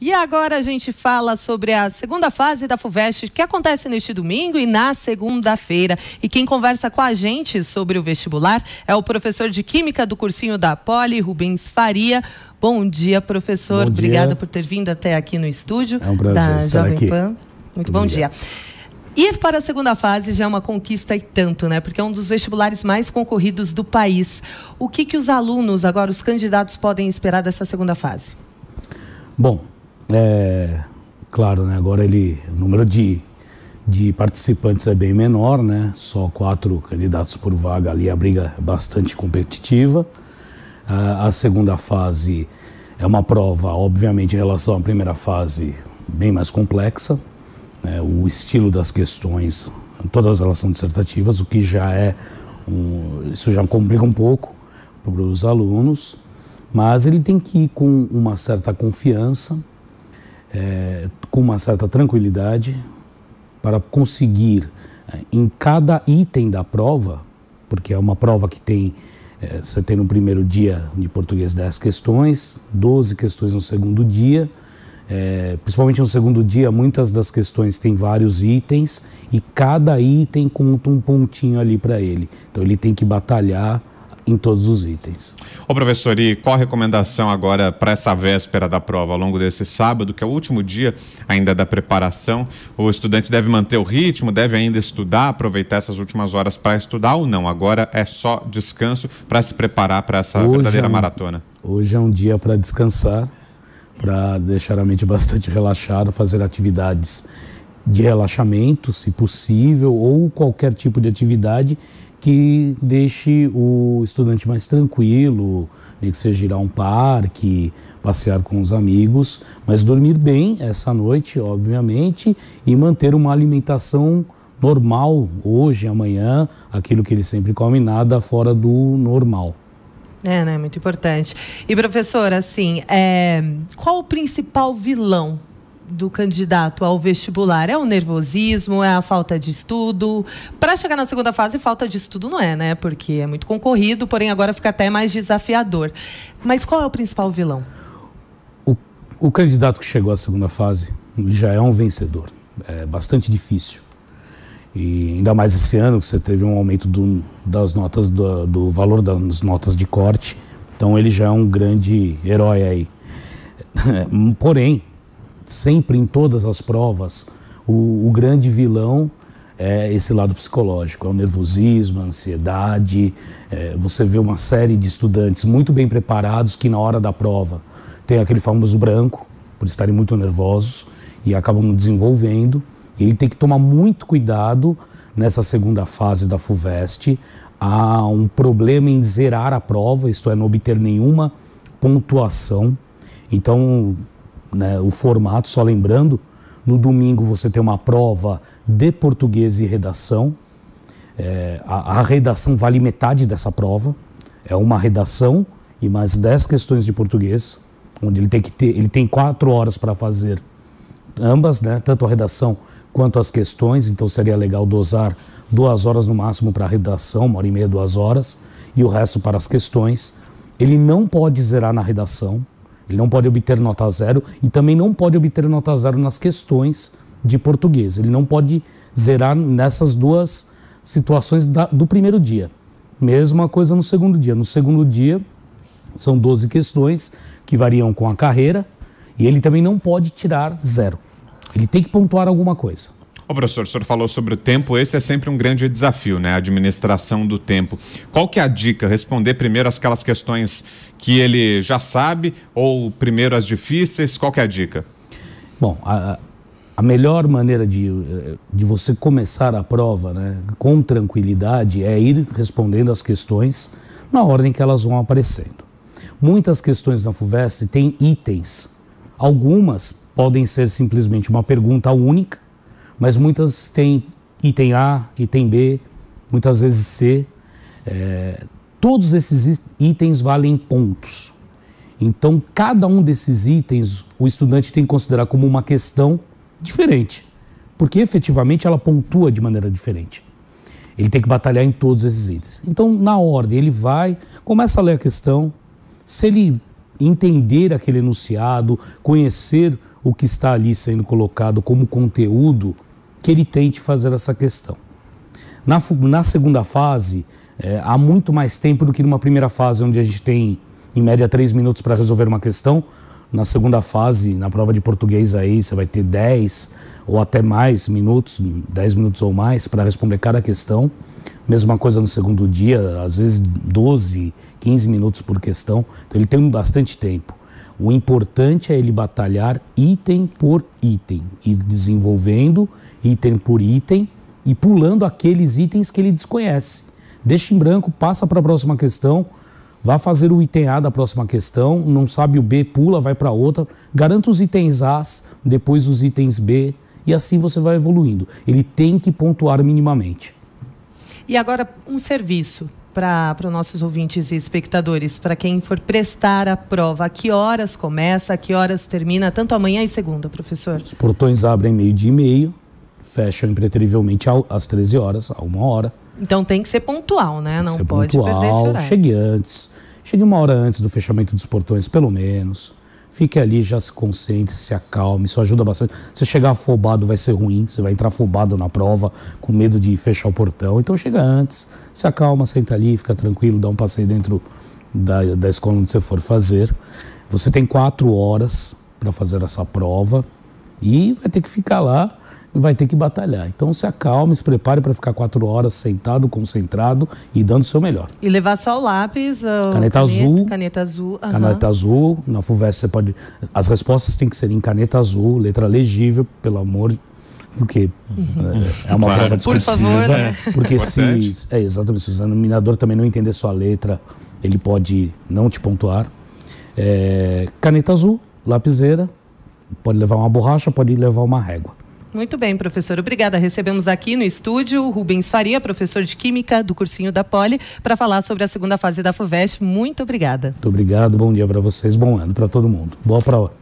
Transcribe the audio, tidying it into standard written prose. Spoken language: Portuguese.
E agora a gente fala sobre a segunda fase da FUVEST, que acontece neste domingo e na segunda-feira. E quem conversa com a gente sobre o vestibular é o professor de Química do cursinho da Poli, Rubens Faria. Bom dia, professor. Bom dia. Obrigada por ter vindo até aqui no estúdio é um prazer da estar Jovem aqui. Pan. Muito bom dia. Ir para a segunda fase já é uma conquista e tanto, né? Porque é um dos vestibulares mais concorridos do país. O que os alunos, agora os candidatos, podem esperar dessa segunda fase? Bom, claro, né? Agora o número de participantes é bem menor, né? Só 4 candidatos por vaga ali, a briga é bastante competitiva. A segunda fase é uma prova, obviamente, em relação à primeira fase, bem mais complexa. O estilo das questões, todas elas são dissertativas, o que já isso já complica um pouco para os alunos, mas ele tem que ir com uma certa confiança, com uma certa tranquilidade, para conseguir, em cada item da prova, porque é uma prova que tem, você tem no primeiro dia de português 10 questões, 12 questões no segundo dia. Principalmente no segundo dia, muitas das questões têm vários itens e cada item conta um pontinho ali para ele. Então ele tem que batalhar em todos os itens. Ô professor, e qual a recomendação agora para essa véspera da prova, ao longo desse sábado, que é o último dia ainda da preparação? O estudante deve manter o ritmo, deve ainda estudar, aproveitar essas últimas horas para estudar ou não? Agora é só descanso para se preparar para essa verdadeira maratona? Hoje é um dia para descansar, para deixar a mente bastante relaxada, fazer atividades de relaxamento, se possível, ou qualquer tipo de atividade que deixe o estudante mais tranquilo, nem que seja ir a um parque, passear com os amigos, mas dormir bem essa noite, obviamente, e manter uma alimentação normal hoje, amanhã, aquilo que ele sempre come, nada fora do normal. Né? Muito importante. E, professor, assim, qual o principal vilão do candidato ao vestibular? É o nervosismo? É a falta de estudo? Para chegar na segunda fase, falta de estudo não é, né? Porque é muito concorrido, porém agora fica até mais desafiador. Mas qual é o principal vilão? O candidato que chegou à segunda fase já é um vencedor. É bastante difícil. E ainda mais esse ano que você teve um aumento das notas, do valor das notas de corte. Então ele já é um grande herói aí. Porém, sempre em todas as provas, o grande vilão é esse lado psicológico. É o nervosismo, a ansiedade. Você vê uma série de estudantes muito bem preparados que na hora da prova tem aquele famoso branco, por estarem muito nervosos e acabam desenvolvendo. Ele tem que tomar muito cuidado nessa segunda fase da FUVEST. Há um problema em zerar a prova, isto é, não obter nenhuma pontuação. Então, né, o formato, só lembrando, no domingo você tem uma prova de português e redação. A redação vale metade dessa prova. É uma redação e mais 10 questões de português, onde ele tem 4 horas para fazer ambas, né, tanto a redação quanto às questões, então seria legal dosar 2 horas no máximo para a redação, 1h30, 2 horas, e o resto para as questões. Ele não pode zerar na redação, ele não pode obter nota 0 e também não pode obter nota 0 nas questões de português. Ele não pode zerar nessas 2 situações do primeiro dia. Mesma coisa no segundo dia. No segundo dia são 12 questões que variam com a carreira e ele também não pode tirar 0. Ele tem que pontuar alguma coisa. Ô professor, o senhor falou sobre o tempo, esse é sempre um grande desafio, né? A administração do tempo. Qual que é a dica? Responder primeiro aquelas questões que ele já sabe ou primeiro as difíceis? Qual que é a dica? Bom, a melhor maneira de você começar a prova, né, com tranquilidade é ir respondendo as questões na ordem que elas vão aparecendo. Muitas questões na FUVEST têm itens. Algumas podem ser simplesmente uma pergunta única, mas muitas têm item A, item B, muitas vezes C. Todos esses itens valem pontos. Então, cada um desses itens, o estudante tem que considerar como uma questão diferente, porque efetivamente ela pontua de maneira diferente. Ele tem que batalhar em todos esses itens. Então, na ordem, ele começa a ler a questão. Se ele entender aquele enunciado, conhecer o que está ali sendo colocado como conteúdo, que ele tente fazer essa questão. Na segunda fase, há muito mais tempo do que numa primeira fase, onde a gente tem, em média, 3 minutos para resolver uma questão. Na segunda fase, na prova de português aí, você vai ter 10 ou até mais minutos, 10 minutos ou mais, para responder cada questão. Mesma coisa no segundo dia, às vezes 12, 15 minutos por questão. Então ele tem bastante tempo. O importante é ele batalhar item por item, ir desenvolvendo item por item e pulando aqueles itens que ele desconhece. Deixa em branco, passa para a próxima questão, vá fazer o item A da próxima questão, não sabe o B, pula, vai para outra, garanta os itens A, depois os itens B, e assim você vai evoluindo. Ele tem que pontuar minimamente. E agora, um serviço para os nossos ouvintes e espectadores, para quem for prestar a prova. A que horas começa, a que horas termina, tanto amanhã e segunda, professor? Os portões abrem 12h30, fecham impreterivelmente às 13 horas, a 1h. Então tem que ser pontual, né? Não pode perder esse horário. Chegue antes, chegue 1 hora antes do fechamento dos portões, pelo menos. Fique ali, já se concentre, se acalme, isso ajuda bastante. Se chegar afobado vai ser ruim, você vai entrar afobado na prova, com medo de fechar o portão. Então chega antes, se acalma, senta ali, fica tranquilo, dá um passeio dentro da escola onde você for fazer. Você tem 4 horas para fazer essa prova e vai ter que ficar lá, vai ter que batalhar. Então se acalme, se prepare para ficar 4 horas sentado, concentrado e dando o seu melhor. E levar só o lápis, caneta azul. Caneta azul. Caneta azul. Na FUVEST você pode... As respostas têm que ser em caneta azul, letra legível, pelo amor de... Porque é uma prova discursiva. Por favor, né? Porque exatamente, se o examinador também não entender sua letra, ele pode não te pontuar. Caneta azul, lapiseira, pode levar uma borracha, pode levar uma régua. Muito bem, professor. Obrigada. Recebemos aqui no estúdio o Rubens Faria, professor de Química do cursinho da Poli, para falar sobre a segunda fase da FUVEST. Muito obrigada. Muito obrigado. Bom dia para vocês. Bom ano para todo mundo. Boa prova.